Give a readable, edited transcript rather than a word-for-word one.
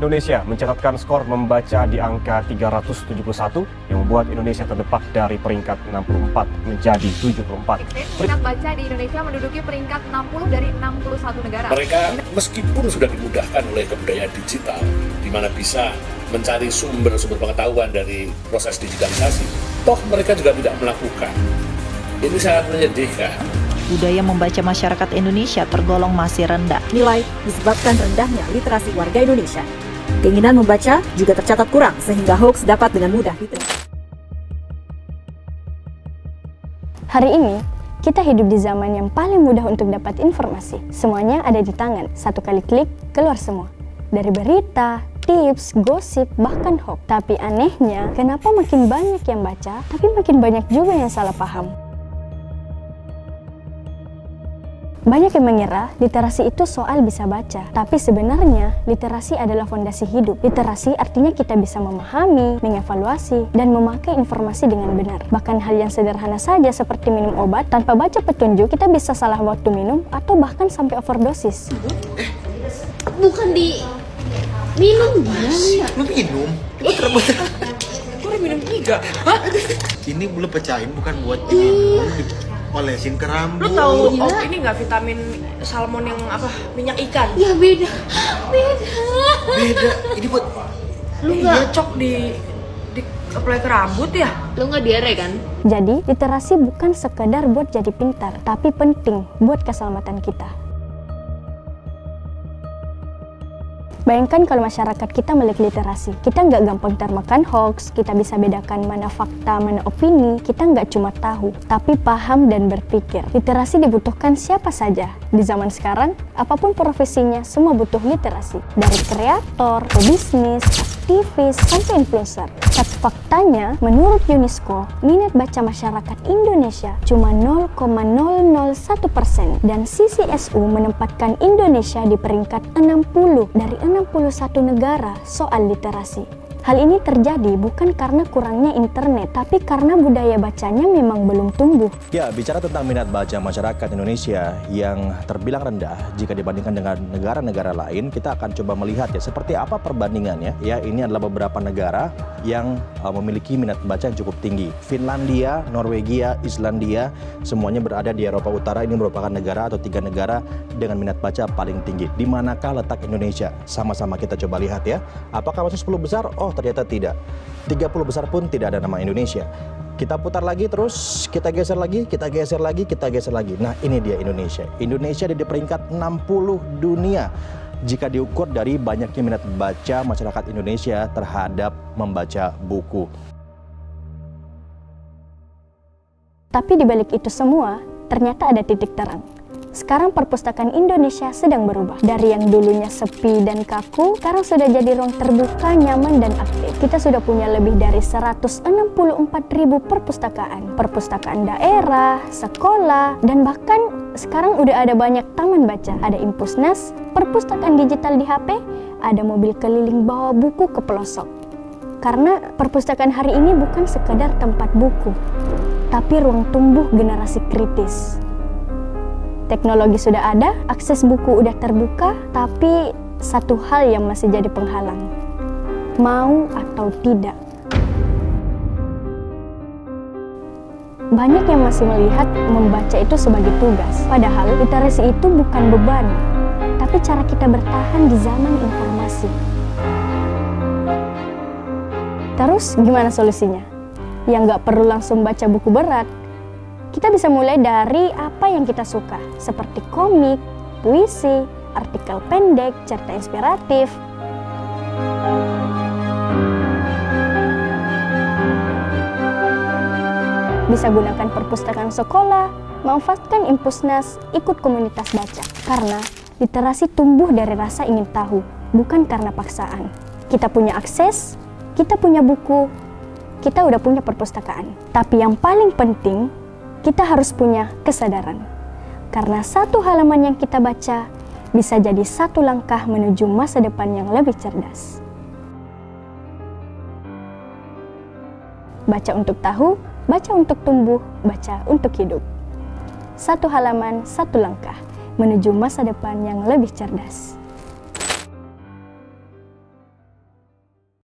Indonesia mencatatkan skor membaca di angka 371 yang membuat Indonesia terdepak dari peringkat 64 menjadi 74. Minat baca di Indonesia menduduki peringkat 60 dari 61 negara. Mereka meskipun sudah dimudahkan oleh kebudayaan digital, di mana bisa mencari sumber-sumber pengetahuan dari proses digitalisasi, toh mereka juga tidak melakukan. Ini sangat menyedihkan. Budaya membaca masyarakat Indonesia tergolong masih rendah. Nilai disebabkan rendahnya literasi warga Indonesia. Keinginan membaca juga tercatat kurang sehingga hoax dapat dengan mudah diterima. Hari ini, kita hidup di zaman yang paling mudah untuk dapat informasi. Semuanya ada di tangan, satu kali klik, keluar semua. Dari berita, tips, gosip, bahkan hoax. Tapi anehnya, kenapa makin banyak yang baca, tapi makin banyak juga yang salah paham. Banyak yang mengira literasi itu soal bisa baca, tapi sebenarnya literasi adalah fondasi hidup. Literasi artinya kita bisa memahami, mengevaluasi, dan memakai informasi dengan benar. Bahkan hal yang sederhana saja seperti minum obat, tanpa baca petunjuk kita bisa salah waktu minum atau bahkan sampai overdosis. Bukan di minum ya? Lu minum? Gue minum 3. Hah? Ini belum pecahin bukan buat diminum, olesin ke rambut. Lu tahu ini nggak vitamin salmon yang apa minyak ikan? Ya beda. Ini buat Lu nggak cocok di apply ke rambut ya? Lu nggak diare kan? Jadi literasi bukan sekedar buat jadi pintar, tapi penting buat keselamatan kita. Bayangkan kalau masyarakat kita melek literasi, kita nggak gampang termakan hoax, kita bisa bedakan mana fakta, mana opini, kita nggak cuma tahu, tapi paham dan berpikir. Literasi dibutuhkan siapa saja. Di zaman sekarang, apapun profesinya, semua butuh literasi. Dari kreator, pebisnis, aktivis, sampai influencer. Tapi faktanya, menurut UNESCO, minat baca masyarakat Indonesia cuma 0,001% dan CCSU menempatkan Indonesia di peringkat 60 dari 61 negara soal literasi. Hal ini terjadi bukan karena kurangnya internet, tapi karena budaya bacanya memang belum tumbuh. Ya, bicara tentang minat baca masyarakat Indonesia yang terbilang rendah jika dibandingkan dengan negara-negara lain, kita akan coba melihat ya seperti apa perbandingannya. Ya, ini adalah beberapa negara yang memiliki minat baca yang cukup tinggi. Finlandia, Norwegia, Islandia, semuanya berada di Eropa Utara. Ini merupakan negara atau 3 negara dengan minat baca paling tinggi. Di manakah letak Indonesia? Sama-sama kita coba lihat ya. Apakah masuk 10 besar? Oh, ternyata tidak. 30 besar pun tidak ada nama Indonesia. Kita putar lagi terus, kita geser lagi, kita geser lagi, kita geser lagi. Nah, ini dia Indonesia. Indonesia ada di peringkat 60 dunia jika diukur dari banyaknya minat baca masyarakat Indonesia terhadap membaca buku. Tapi di balik itu semua, ternyata ada titik terang. Sekarang perpustakaan Indonesia sedang berubah. Dari yang dulunya sepi dan kaku, sekarang sudah jadi ruang terbuka, nyaman, dan aktif. Kita sudah punya lebih dari 164.000 perpustakaan. Perpustakaan daerah, sekolah, dan bahkan sekarang udah ada banyak taman baca. Ada Impusnas, perpustakaan digital di HP, ada mobil keliling bawa buku ke pelosok. Karena perpustakaan hari ini bukan sekedar tempat buku, tapi ruang tumbuh generasi kritis. Teknologi sudah ada, akses buku udah terbuka, tapi satu hal yang masih jadi penghalang. Mau atau tidak. Banyak yang masih melihat membaca itu sebagai tugas. Padahal literasi itu bukan beban, tapi cara kita bertahan di zaman informasi. Terus gimana solusinya? Ya nggak perlu langsung baca buku berat. Kita bisa mulai dari apa yang kita suka, seperti komik, puisi, artikel pendek, cerita inspiratif. Bisa gunakan perpustakaan sekolah, manfaatkan Impusnas, ikut komunitas baca. Karena literasi tumbuh dari rasa ingin tahu, bukan karena paksaan. Kita punya akses, kita punya buku, kita udah punya perpustakaan. Tapi yang paling penting, kita harus punya kesadaran. Karena satu halaman yang kita baca bisa jadi satu langkah menuju masa depan yang lebih cerdas. Baca untuk tahu, baca untuk tumbuh, baca untuk hidup. Satu halaman, satu langkah menuju masa depan yang lebih cerdas.